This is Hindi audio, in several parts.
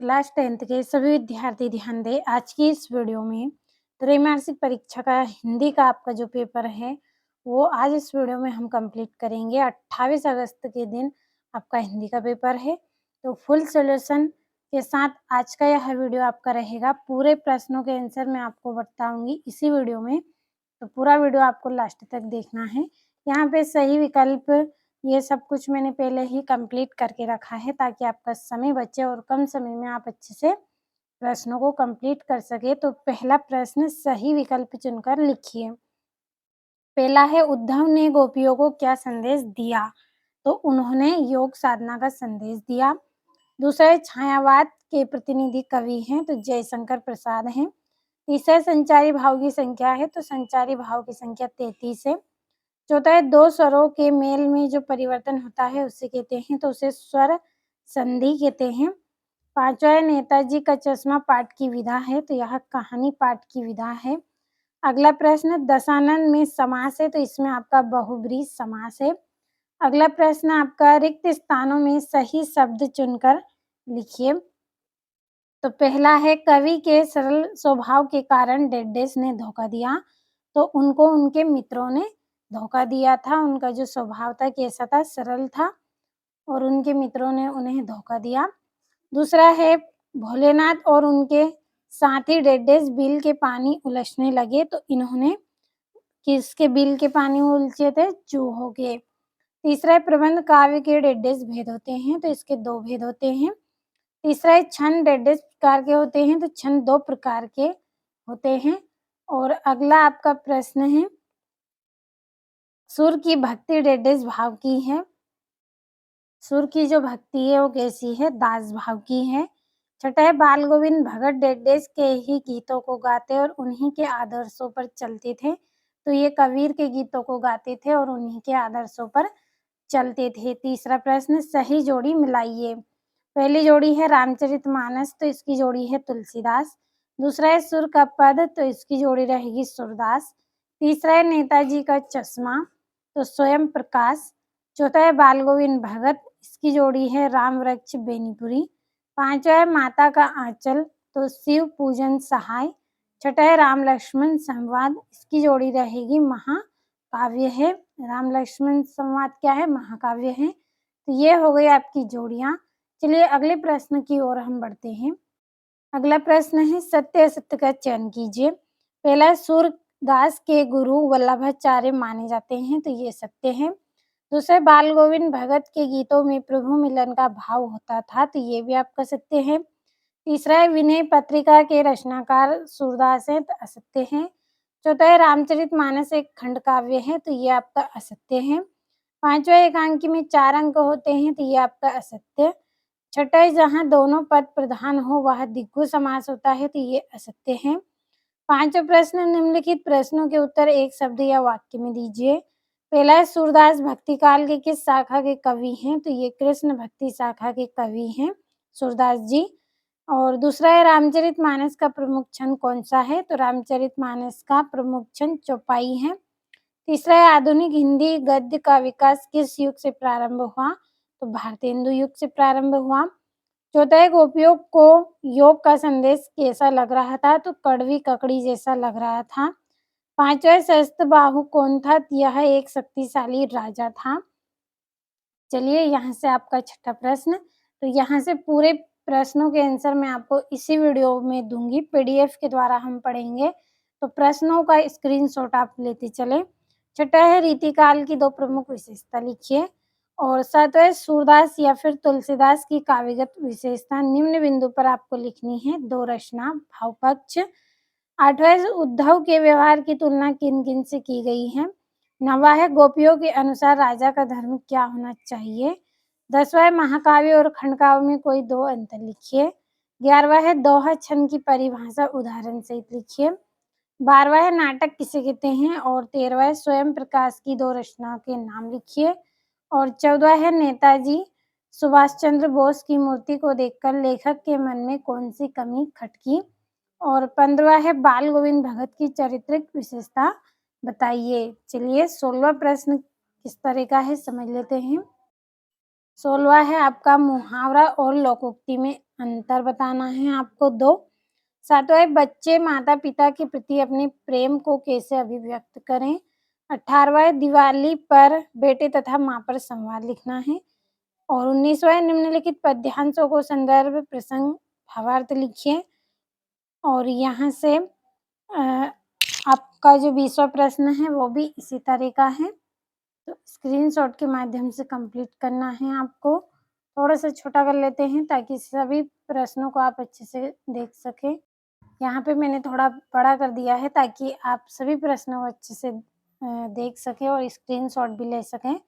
क्लास 10th के सभी विद्यार्थी ध्यान दें। आज की इस वीडियो में त्रैमासिक परीक्षा का हिंदी का आपका जो पेपर है, वो आज इस वीडियो में हम कंप्लीट करेंगे। 28 अगस्त के दिन आपका हिंदी का पेपर है, तो फुल सॉल्यूशन के साथ आज का यह वीडियो आपका रहेगा। पूरे प्रश्नों के आंसर मैं आपको बताऊंगी इसी वीडियो में, तो पूरा वीडियो आपको लास्ट तक देखना है। यहाँ पे सही विकल्प ये सब कुछ मैंने पहले ही कंप्लीट करके रखा है, ताकि आपका समय बचे और कम समय में आप अच्छे से प्रश्नों को कंप्लीट कर सके। तो पहला प्रश्न सही विकल्प चुनकर लिखिए। पहला है, उद्धव ने गोपियों को क्या संदेश दिया? तो उन्होंने योग साधना का संदेश दिया। दूसरा है, छायावाद के प्रतिनिधि कवि हैं, तो जयशंकर प्रसाद हैं। तीसरा, संचारी भाव की संख्या है, तो संचारी भाव की संख्या 33 है। चौथा है, दो स्वरों के मेल में जो परिवर्तन होता है उसे कहते हैं, तो उसे स्वर संधि कहते हैं। पांचवा है, नेताजी का चश्मा पाठ की विधा है, तो यह कहानी पाठ की विधा है। अगला प्रश्न, दशानन में समास है, तो इसमें आपका बहुब्रीहि समास है। अगला प्रश्न आपका, रिक्त स्थानों में सही शब्द चुनकर लिखिए। तो पहला है, कवि के सरल स्वभाव के कारण डेडेस ने धोखा दिया। तो उनको उनके मित्रों ने धोखा दिया था। उनका जो स्वभाव था कैसा था? सरल था, और उनके मित्रों ने उन्हें धोखा दिया। दूसरा है, भोलेनाथ और उनके साथी डेडेस बिल के पानी उलझने लगे, तो इन्होंने किसके बिल के पानी उलझे थे? चूहों के। तीसरा है, प्रबंध काव्य के डेडेस भेद होते हैं, तो इसके 2 भेद होते हैं। तीसरा है, छंद डेडेस प्रकार के होते हैं, तो छंद 2 प्रकार के होते हैं। और अगला आपका प्रश्न है, सुर की भक्ति डेडेस भाव की है। सुर की जो भक्ति है वो कैसी है? दास भाव की है। छठा है, बाल गोविंद भगत डेडेस के ही गीतों को गाते और उन्हीं के आदर्शों पर चलते थे। तो ये कबीर के गीतों को गाते थे और उन्हीं के आदर्शों पर चलते थे। तीसरा प्रश्न, सही जोड़ी मिलाइए। पहली जोड़ी है रामचरितमानस, तो इसकी जोड़ी है तुलसीदास। दूसरा है सुर का पद, तो इसकी जोड़ी रहेगी सूरदास। तीसरा है नेताजी का चश्मा, तो स्वयं प्रकाश। चौथा है बाल गोविंद भगत, इसकी जोड़ी है राम वृक्ष बेनीपुरी। पांचवा है माता का आंचल, तो शिव पूजन सहाय। छठा है राम लक्ष्मण संवाद, इसकी जोड़ी रहेगी महाकाव्य है। राम लक्ष्मण संवाद क्या है? महाकाव्य है। तो ये हो गई आपकी जोड़ियां। चलिए अगले प्रश्न की ओर हम बढ़ते हैं। अगला प्रश्न है, सत्य असत्य का चयन कीजिए। पहला, सूरदास के गुरु वल्लभाचार्य माने जाते हैं, तो ये सत्य है। दूसरा, बाल गोविंद भगत के गीतों में प्रभु मिलन का भाव होता था, तो ये भी आपका सत्य है। तीसरा है, विनय पत्रिका के रचनाकार सूरदास हैं, तो असत्य है। चौथा है, रामचरितमानस एक खंड काव्य है, तो ये आपका असत्य है। पांचवा, एकांकी में 4 अंक होते हैं, तो ये आपका असत्य। छठा है, जहाँ दोनों पद प्रधान हो वह द्विगु समास होता है, तो ये असत्य है। पांचवा प्रश्न, निम्नलिखित प्रश्नों के उत्तर एक शब्द या वाक्य में दीजिए। पहला है, सूरदास भक्ति काल के किस शाखा के कवि हैं? तो ये कृष्ण भक्ति शाखा के कवि हैं सूरदास जी। और दूसरा है, रामचरितमानस का प्रमुख छंद कौन सा है? तो रामचरितमानस का प्रमुख छंद चौपाई है। तीसरा है, आधुनिक हिंदी गद्य का विकास किस युग से प्रारंभ हुआ? तो भारतेंदु युग से प्रारंभ हुआ। चौथा है, गोपियों को योग का संदेश कैसा लग रहा था? तो कड़वी ककड़ी जैसा लग रहा था। पांचवा है, सहस्त्रबाहु कौन था? यह एक शक्तिशाली राजा था। चलिए यहाँ से आपका छठा प्रश्न, तो यहाँ से पूरे प्रश्नों के आंसर मैं आपको इसी वीडियो में दूंगी, पीडीएफ के द्वारा हम पढ़ेंगे, तो प्रश्नों का स्क्रीनशॉट आप लेते चले। छठा है, रीतिकाल की 2 प्रमुख विशेषता लिखिए। और सातवां है, सूरदास या फिर तुलसीदास की काव्यगत विशेषता निम्न बिंदु पर आपको लिखनी है। 2 रचना भाव पक्ष। आठवां है, उद्धव के व्यवहार की तुलना किन किन से की गई है? नौवां है, गोपियों के अनुसार राजा का धर्म क्या होना चाहिए? 10वां है, महाकाव्य और खंडकाव्य में कोई 2 अंतर लिखिए। 11वां है, दोहा छंद की परिभाषा उदाहरण सहित लिखिए। 12वां है, नाटक किसे कहते हैं? और 13वां है, स्वयं प्रकाश की 2 रचनाओं के नाम लिखिए। और 14वां है, नेताजी सुभाष चंद्र बोस की मूर्ति को देखकर लेखक के मन में कौन सी कमी खटकी? और 15वां है, बाल गोविंद भगत की चारित्रिक विशेषता बताइए। चलिए 16वां प्रश्न किस तरह का है समझ लेते हैं। 16वां है आपका मुहावरा और लोकोक्ति में अंतर बताना है आपको 2। 7वां है बच्चे माता-पिता के प्रति अपने प्रेम को कैसे अभिव्यक्त करें। 18वां है दिवाली पर बेटे तथा माँ पर संवाद लिखना है और 19वां है निम्नलिखित पद्यांशों को संदर्भ, प्रसंग, भावार्थ लिखिए और यहाँ से आपका जो 20वां प्रश्न है वो भी इसी तरह का है। तो स्क्रीनशॉट के माध्यम से कंप्लीट करना है आपको। थोड़ा-सा छोटा कर लेते हैं ताकि सभी प्रश्नों को आप अच्छे से देख सकें। यहाँ पे मैंने थोड़ा बड़ा कर दिया है ताकि आप सभी प्रश्नों को अच्छे से देख सकें और स्क्रीनशॉट भी ले सकें।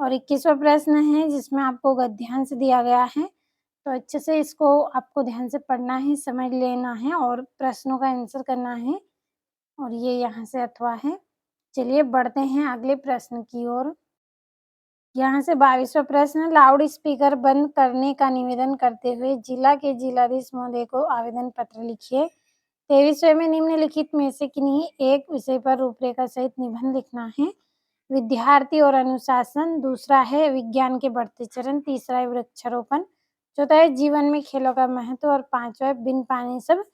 और 21वां प्रश्न है जिसमें आपको गद्यांश दिया गया है, तो अच्छे से इसको आपको ध्यान से पढ़ना है, समझ लेना है और प्रश्नों का आंसर करना है और ये यहाँ से अथवा है। चलिए बढ़ते हैं अगले प्रश्न की ओर। यहाँ से 22वां प्रश्न लाउड स्पीकर बंद करने का निवेदन करते हुए जिला के जिलाधीश महोदय को आवेदन पत्र लिखिए। 23वें में निम्नलिखित में से किन्हीं एक विषय पर रूपरेखा सहित निबंध लिखना है। विद्यार्थी और अनुशासन, दूसरा है विज्ञान के बढ़ते चरण, तीसरा है वृक्षारोपण, चौथा है जीवन में खेलों का महत्व और 5वां है बिन पानी सब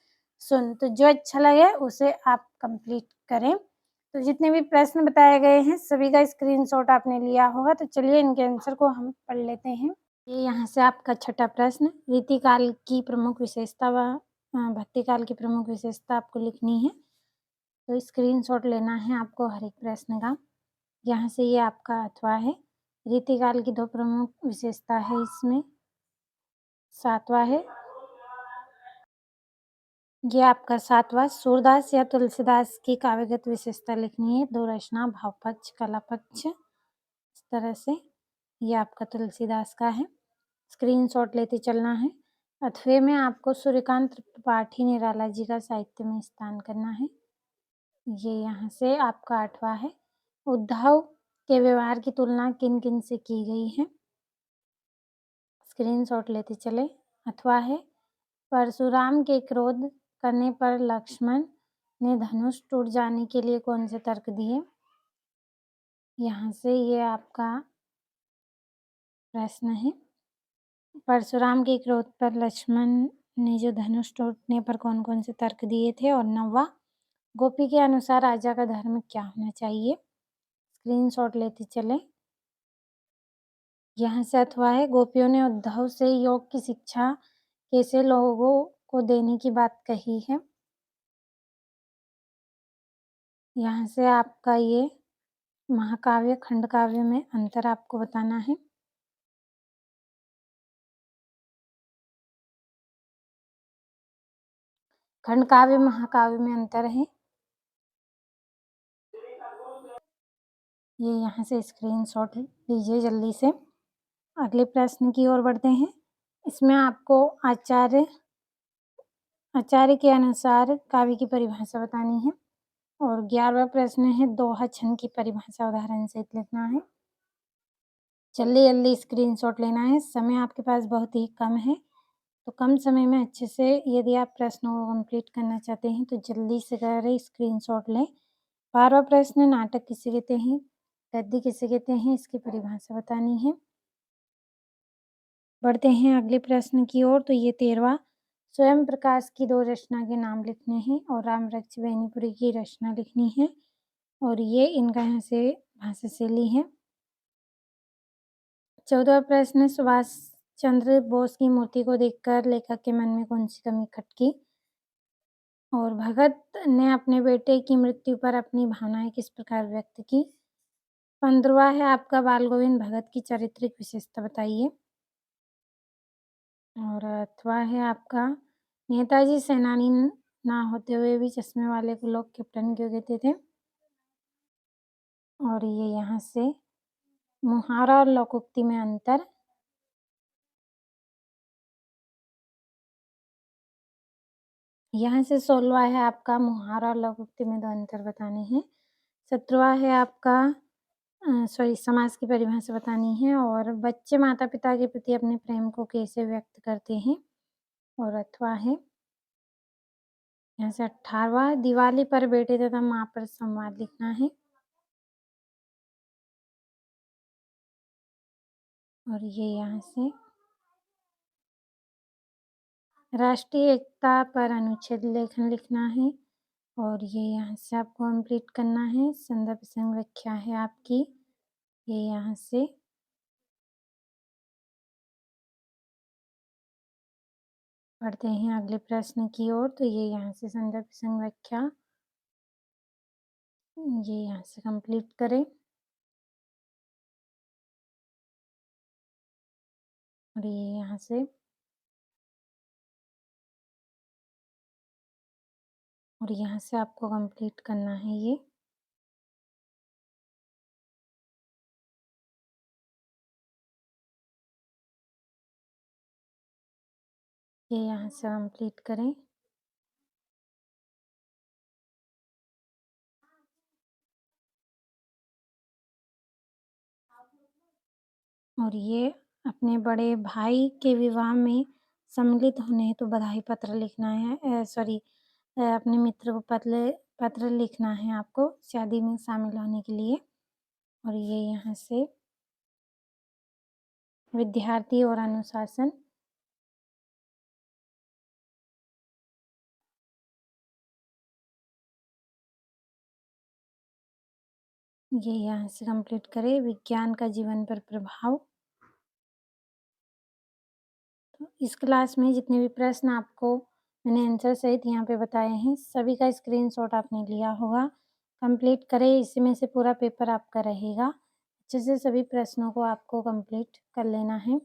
सुन। तो जो अच्छा लगे उसे आप कंप्लीट करें। तो जितने भी प्रश्न बताए गए हैं सभी का स्क्रीनशॉट आपने लिया होगा, तो चलिए इनके आंसर को हम पढ़ लेते हैं। ये यहाँ से आपका छठा प्रश्न, रीतिकाल की प्रमुख विशेषता व भक्तिकाल की प्रमुख विशेषता आपको लिखनी है। तो स्क्रीनशॉट लेना है आपको हर एक प्रश्न का। यहाँ से ये आपका अथवा है। रीतिकाल की 2 प्रमुख विशेषता है इसमें। 7वां है, ये आपका 7वां सूरदास या तुलसीदास की काव्यगत विशेषता लिखनी है। 2 रचना, भाव पक्ष, कला पक्ष, इस तरह से ये आपका तुलसीदास का है। स्क्रीनशॉट लेते चलना है। 8वें में आपको सूर्यकांत त्रिपाठी निराला जी का साहित्य में स्थान करना है। ये यहाँ से आपका 8वां है। उद्धव के व्यवहार की तुलना किन-किन से की गई है? स्क्रीनशॉट लेते चले। अथवा है परशुराम के क्रोध करने पर लक्ष्मण ने धनुष टूट जाने के लिए कौन से तर्क दिए? यहाँ से ये आपका प्रश्न है। परशुराम के क्रोध पर लक्ष्मण ने जो धनुष टूटने पर कौन-कौन से तर्क दिए थे? और 9वां गोपी के अनुसार राजा का धर्म क्या होना चाहिए? स्क्रीनशॉट लेते चलें। यहाँ से अथवा है गोपियों ने उद्धव से योग की शिक्षा कैसे लोगों को देने की बात कही है। यहाँ से आपका ये महाकाव्य खंडकाव्य में अंतर आपको बताना है। खंडकाव्य महाकाव्य में अंतर है। ये यहाँ से स्क्रीनशॉट लीजिए जल्दी से। अगले प्रश्न की ओर बढ़ते हैं। इसमें आपको आचार्य के अनुसार काव्य की परिभाषा बतानी है और 11वां प्रश्न है दोहा छंद की परिभाषा उदाहरण सहित लिखना है। जल्दी-जल्दी स्क्रीनशॉट लेना है। समय आपके पास बहुत ही कम है, तो कम समय में अच्छे से यदि आप प्रश्नों को कंप्लीट करना चाहते हैं तो जल्दी से करें, स्क्रीनशॉट लें। 12वां प्रश्न नाटक किसे कहते हैं? गद्य किसे कहते हैं? इसकी परिभाषा बतानी है। बढ़ते हैं अगले प्रश्न की ओर। तो ये 13वां स्वयं प्रकाश की 2 रचना के नाम लिखने हैं और रामवृक्ष बेनीपुरी की रचना लिखनी है और ये इनका यहाँ से भाषा शैली है। 14वां प्रश्न सुभाष चंद्र बोस की मूर्ति को देखकर लेखक के मन में कौन सी कमी खटकी? और भगत ने अपने बेटे की मृत्यु पर अपनी भावनाएं किस प्रकार व्यक्त की? 15वां है आपका बाल गोविंद भगत की चारित्रिक विशेषता बताइए। और अथवा है आपका नेताजी सेनानी ना होते हुए भी चश्मे वाले को लोग कैप्टन क्यों कहते थे? और ये यहाँ से मुहावरा और लोकोक्ति में अंतर। यहाँ से 16वां है आपका मुहावरा और लोकोक्ति में 2 अंतर बताने हैं। 17वां है आपका समास की परिभाषा बतानी है और बच्चे माता-पिता के प्रति अपने प्रेम को कैसे व्यक्त करते हैं? और अथवा है यहाँ से 18वां दिवाली पर बेटे तथा माँ पर संवाद लिखना है। और ये यहाँ से राष्ट्रीय एकता पर अनुच्छेद लेखन लिखना है और ये यहाँ से आपको कंप्लीट करना है। संदर्भ संरक्षा है आपकी, ये यहाँ से बढ़ते हैं अगले प्रश्न की ओर। तो ये यहाँ से संदर्भ संरक्षा ये यहाँ से कंप्लीट करें और ये यहाँ से और यहाँ से आपको कंप्लीट करना है ये। ये यहाँ से कंप्लीट करें और ये अपने बड़े भाई के विवाह में सम्मिलित होने हेतु बधाई पत्र लिखना है। अपने मित्र को पत्र लिखना है आपको शादी में शामिल होने के लिए। और ये यहाँ से विद्यार्थी और अनुशासन ये यहाँ से कंप्लीट करें। विज्ञान का जीवन पर प्रभाव। तो इस क्लास में जितने भी प्रश्न आपको मैंने आंसर सहित यहाँ पे बताए हैं, सभी का स्क्रीनशॉट आपने लिया होगा। कंप्लीट करें, इसी में से पूरा पेपर आपका रहेगा। अच्छे से सभी प्रश्नों को आपको कंप्लीट कर लेना है।